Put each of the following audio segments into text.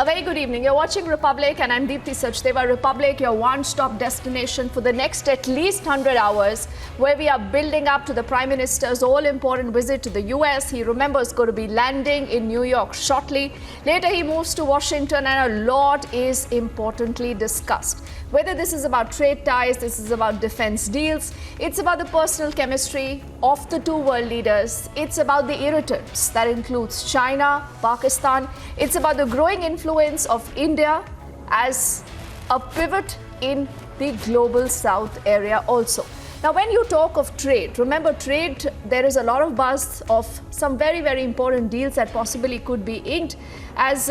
A very good evening. You're watching Republic and I'm Deepthi Sachdeva. Republic, your one-stop destination for the next at least 100 hours, where we are building up to the Prime Minister's all-important visit to the US. He remembers going to be landing in New York shortly. Later he moves to Washington and a lot is importantly discussed. Whether this is about trade ties, this is about defense deals, it's about the personal chemistry of the two world leaders, it's about the irritants that includes China, Pakistan, it's about the growing influence of India as a pivot in the global south area also. Now, when you talk of trade, remember trade, there is a lot of buzz of some very, very important deals that possibly could be inked. As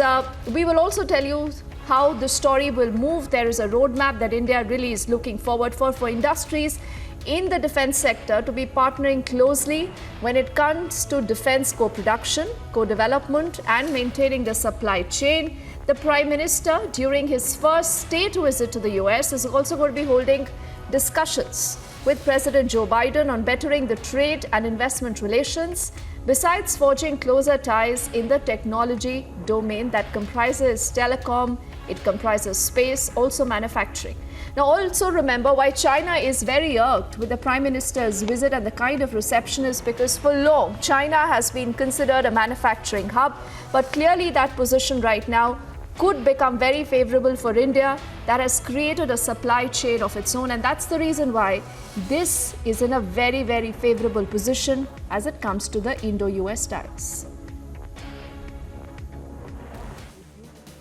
we will also tell you how the story will move. There is a roadmap that India really is looking forward for industries in the defense sector to be partnering closely when it comes to defense co-production, co-development and maintaining the supply chain. The Prime Minister, during his first state visit to the US, is also going to be holding discussions with President Joe Biden on bettering the trade and investment relations, besides forging closer ties in the technology domain that comprises telecom, it comprises space, also manufacturing. Now, also remember why China is very irked with the Prime Minister's visit and the kind of reception is because for long, China has been considered a manufacturing hub, but clearly that position right now could become very favorable for India. That has created a supply chain of its own, and that's the reason why this is in a very, very favorable position as it comes to the Indo-US ties.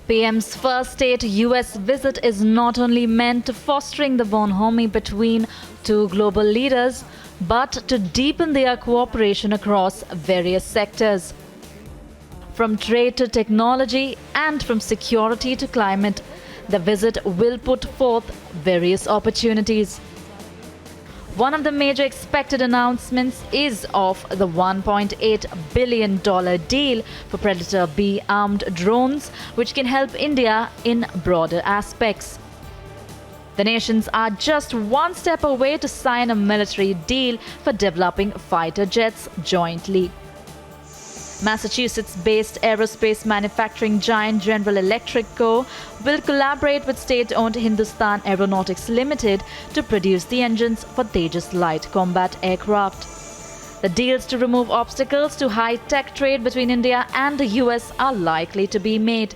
PM's first state US visit is not only meant to fostering the bonhomie between two global leaders, but to deepen their cooperation across various sectors. From trade to technology and from security to climate, the visit will put forth various opportunities. One of the major expected announcements is of the $1.8 billion deal for Predator B armed drones, which can help India in broader aspects. The nations are just one step away to sign a military deal for developing fighter jets jointly. Massachusetts-based aerospace manufacturing giant General Electric Co. will collaborate with state-owned Hindustan Aeronautics Limited to produce the engines for Tejas light combat aircraft. The deals to remove obstacles to high-tech trade between India and the US are likely to be made.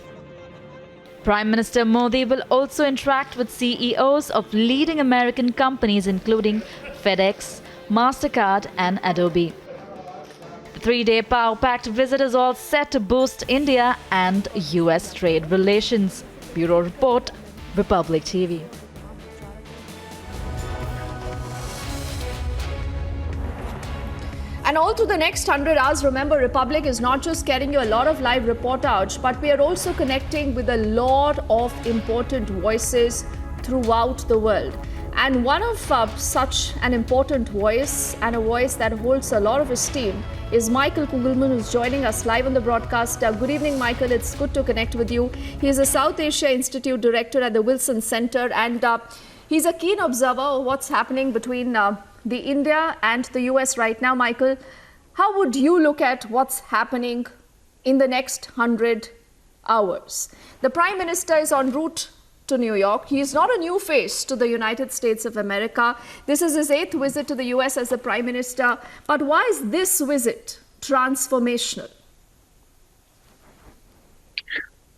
Prime Minister Modi will also interact with CEOs of leading American companies including FedEx, MasterCard and Adobe. The three-day power-packed visit is all set to boost India and US trade relations. Bureau Report, Republic TV. And all through the next 100 hours, remember, Republic is not just getting you a lot of live reportage, but we are also connecting with a lot of important voices throughout the world. And one of such an important voice, and a voice that holds a lot of esteem, is Michael Kugelman, who's joining us live on the broadcast. Good evening, Michael. It's good to connect with you. He's a South Asia Institute Director at the Wilson Center, and he's a keen observer of what's happening between the India and the US right now. Michael, how would you look at what's happening in the next 100 hours? The Prime Minister is en route to New York. He is not a new face to the United States of America. This is his 8th visit to the US as the Prime Minister. But why is this visit transformational?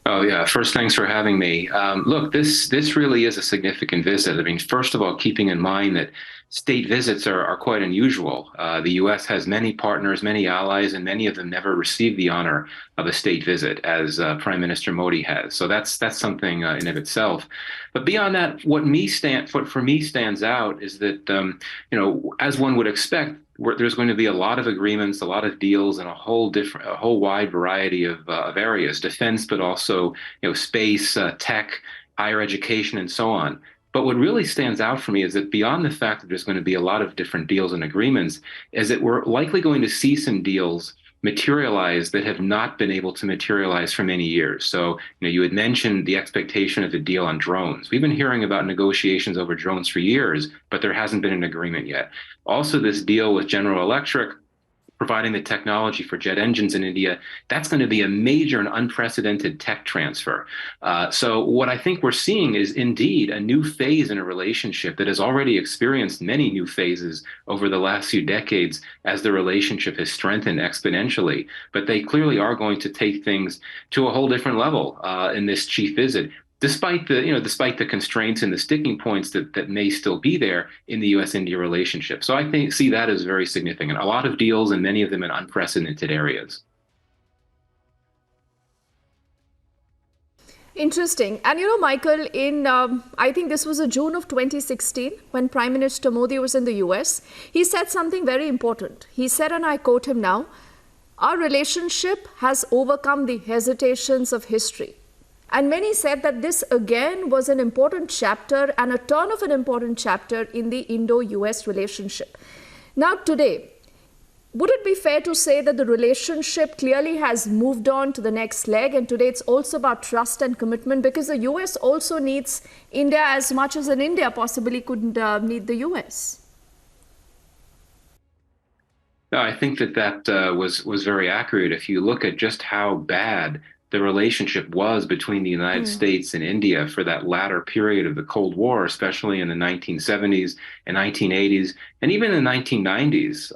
Oh, yeah. First, thanks for having me. Look, this really is a significant visit. I mean, first of all, keeping in mind that state visits are quite unusual. The U.S. has many partners, many allies, and many of them never received the honor of a state visit, as Prime Minister Modi has. So that's something in of itself. But beyond that, what for me stands out is that, as one would expect, there's going to be a lot of agreements, a lot of deals, and a whole wide variety of areas, defense, but also space, tech, higher education, and so on. But what really stands out for me is that beyond the fact that there's going to be a lot of different deals and agreements, is that we're likely going to see some deals materialize that have not been able to materialize for many years. So, you had mentioned the expectation of a deal on drones. We've been hearing about negotiations over drones for years, but there hasn't been an agreement yet. Also, this deal with General Electric providing the technology for jet engines in India, that's going to be a major and unprecedented tech transfer. So what I think we're seeing is indeed a new phase in a relationship that has already experienced many new phases over the last few decades as the relationship has strengthened exponentially. But they clearly are going to take things to a whole different level in this chief visit, despite the constraints and the sticking points that may still be there in the U.S.-India relationship. So I see that as very significant. A lot of deals, and many of them in unprecedented areas. Interesting. And Michael, in I think this was June of 2016, when Prime Minister Modi was in the US, he said something very important. He said, and I quote him now, "Our relationship has overcome the hesitations of history." And many said that this again was an important chapter and a turn of an important chapter in the Indo-US relationship. Now today, would it be fair to say that the relationship clearly has moved on to the next leg, and today it's also about trust and commitment, because the US also needs India as much as India possibly couldn't need the US? No, I think that was very accurate. If you look at just how bad the relationship was between the United States and India for that latter period of the Cold War, especially in the 1970s and 1980s, and even in the 1990s.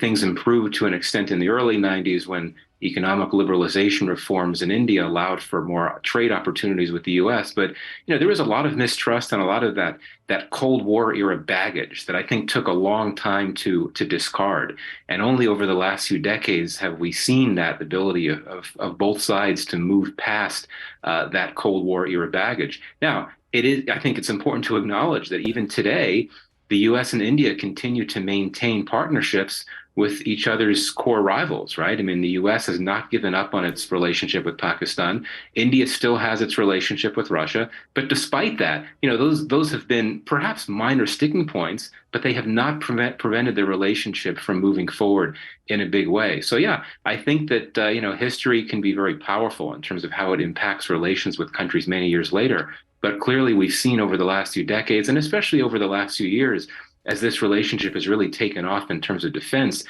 Things improved to an extent in the early 90s when economic liberalization reforms in India allowed for more trade opportunities with the U.S. But there was a lot of mistrust and a lot of that Cold War era baggage that I think took a long time to discard. And only over the last few decades have we seen that ability of both sides to move past that Cold War era baggage. Now, I think it's important to acknowledge that even today, the U.S. and India continue to maintain partnerships with each other's core rivals, right? I mean, the U.S. has not given up on its relationship with Pakistan. India still has its relationship with Russia. But despite that, those have been perhaps minor sticking points, but they have not prevented the relationship from moving forward in a big way. So, yeah, I think that, history can be very powerful in terms of how it impacts relations with countries many years later. But clearly, we've seen over the last few decades, and especially over the last few years, as this relationship has really taken off in terms of defense,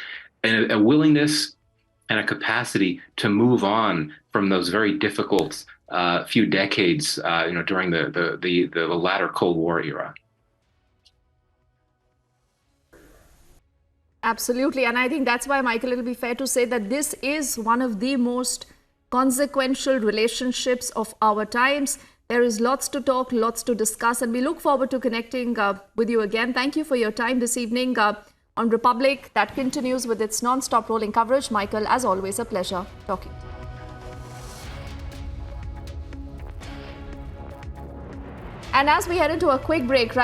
and a willingness and a capacity to move on from those very difficult few decades, during the latter Cold War era. Absolutely. And I think that's why, Michael, it'll be fair to say that this is one of the most consequential relationships of our times. There is lots to talk, lots to discuss, and we look forward to connecting with you again. Thank you for your time this evening on Republic, that continues with its non-stop rolling coverage. Michael, as always, a pleasure talking. And as we head into a quick break, right